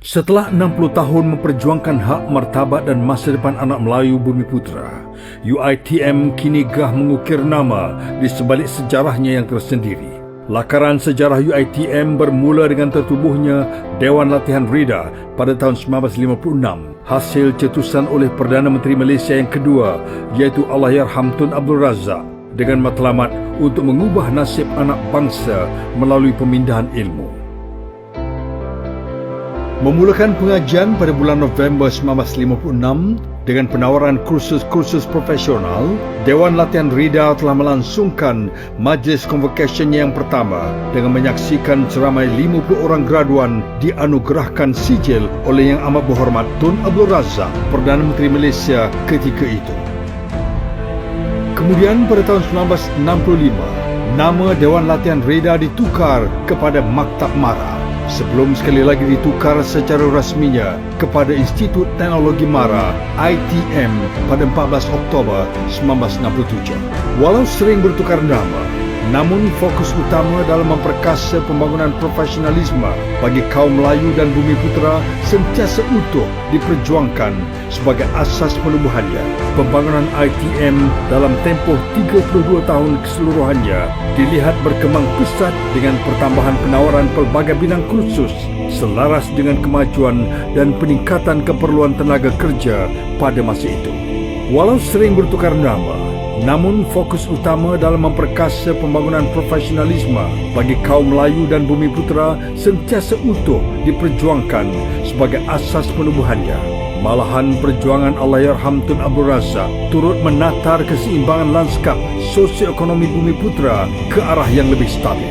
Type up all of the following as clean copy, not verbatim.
Setelah 60 tahun memperjuangkan hak, martabat dan masa depan anak Melayu Bumiputera, UiTM kini gerah mengukir nama di sebalik sejarahnya yang tersendiri. Lakaran sejarah UiTM bermula dengan tertubuhnya Dewan Latihan Reda pada tahun 1956, hasil cetusan oleh Perdana Menteri Malaysia yang kedua, iaitu Allahyarham Tun Abdul Razak, dengan matlamat untuk mengubah nasib anak bangsa melalui pemindahan ilmu. Memulakan pengajian pada bulan November 1956 dengan penawaran kursus-kursus profesional, Dewan Latihan Reda telah melangsungkan majlis convocation-nya yang pertama dengan menyaksikan seramai 50 orang graduan dianugerahkan sijil oleh Yang Amat Berhormat Tun Abdul Razak, Perdana Menteri Malaysia ketika itu. Kemudian pada tahun 1965, nama Dewan Latihan Reda ditukar kepada Maktab Mara, sebelum sekali lagi ditukar secara rasminya kepada Institut Teknologi Mara ITM pada 14 Oktober 1967. Walau sering bertukar nama, namun fokus utama dalam memperkasa pembangunan profesionalisme bagi kaum Melayu dan Bumiputera sentiasa utuh diperjuangkan sebagai asas penubuhannya. Pembangunan ITM dalam tempoh 32 tahun keseluruhannya dilihat berkembang pesat dengan pertambahan penawaran pelbagai bidang kursus selaras dengan kemajuan dan peningkatan keperluan tenaga kerja pada masa itu. Walau sering bertukar nama, namun fokus utama dalam memperkasa pembangunan profesionalisme bagi kaum Melayu dan Bumiputera sentiasa utuh diperjuangkan sebagai asas penubuhannya. Malahan perjuangan Allahyarham Tun Abdul Razak turut menatar keseimbangan lanskap sosioekonomi Bumiputera ke arah yang lebih stabil.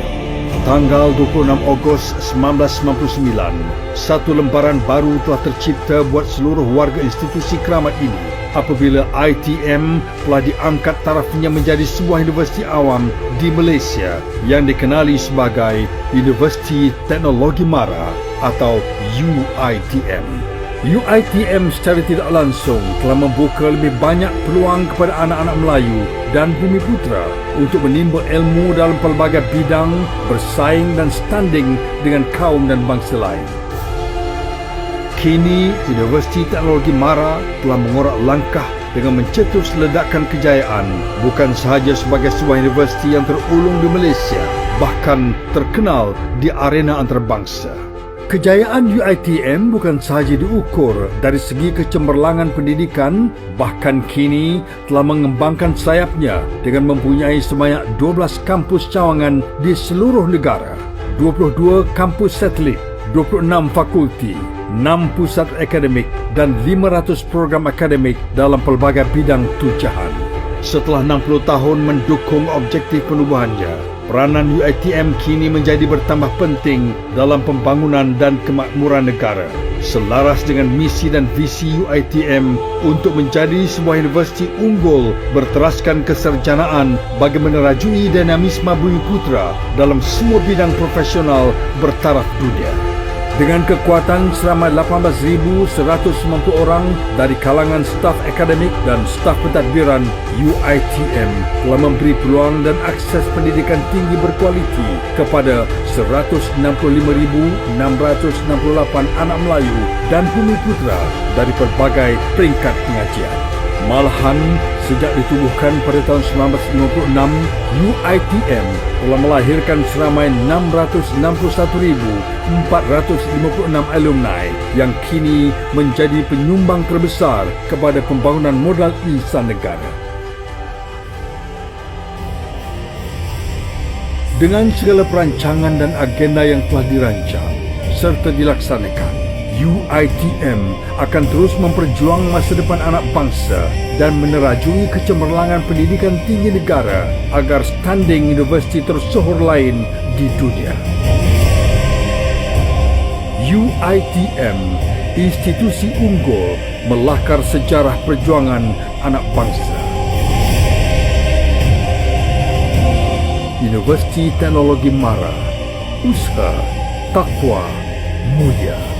Tanggal 26 Ogos 1999, satu lembaran baru telah tercipta buat seluruh warga institusi keramat ini apabila ITM telah diangkat tarafnya menjadi sebuah universiti awam di Malaysia yang dikenali sebagai Universiti Teknologi Mara atau UiTM. UiTM secara tidak langsung telah membuka lebih banyak peluang kepada anak-anak Melayu dan Bumiputera untuk menimba ilmu dalam pelbagai bidang, bersaing dan standing dengan kaum dan bangsa lain. Kini, Universiti Teknologi Mara telah mengorak langkah dengan mencetus ledakan kejayaan bukan sahaja sebagai sebuah universiti yang terulung di Malaysia, bahkan terkenal di arena antarabangsa. Kejayaan UiTM bukan sahaja diukur dari segi kecemerlangan pendidikan, bahkan kini telah mengembangkan sayapnya dengan mempunyai sebanyak 12 kampus cawangan di seluruh negara, 22 kampus satelit, 26 fakulti, 6 pusat akademik dan 500 program akademik dalam pelbagai bidang tujahan. Setelah 60 tahun mendukung objektif penubuhannya, peranan UiTM kini menjadi bertambah penting dalam pembangunan dan kemakmuran negara. Selaras dengan misi dan visi UiTM untuk menjadi sebuah universiti unggul berteraskan keserjanaan bagi menerajui dinamisme Bumiputera dalam semua bidang profesional bertaraf dunia. Dengan kekuatan seramai 18,190 orang dari kalangan staf akademik dan staf pentadbiran, UiTM telah memberi peluang dan akses pendidikan tinggi berkualiti kepada 165,668 anak Melayu dan Bumiputera dari pelbagai peringkat pengajian. Malahan, sejak ditubuhkan pada tahun 1956, UiTM telah melahirkan seramai 661,456 alumni yang kini menjadi penyumbang terbesar kepada pembangunan modal insan negara. Dengan segala perancangan dan agenda yang telah dirancang serta dilaksanakan, UiTM akan terus memperjuang masa depan anak bangsa dan menerajui kecemerlangan pendidikan tinggi negara agar standing universiti tersohor lain di dunia. UiTM, institusi unggul melahkar sejarah perjuangan anak bangsa. Universiti Teknologi Mara, usaha takwa mulia.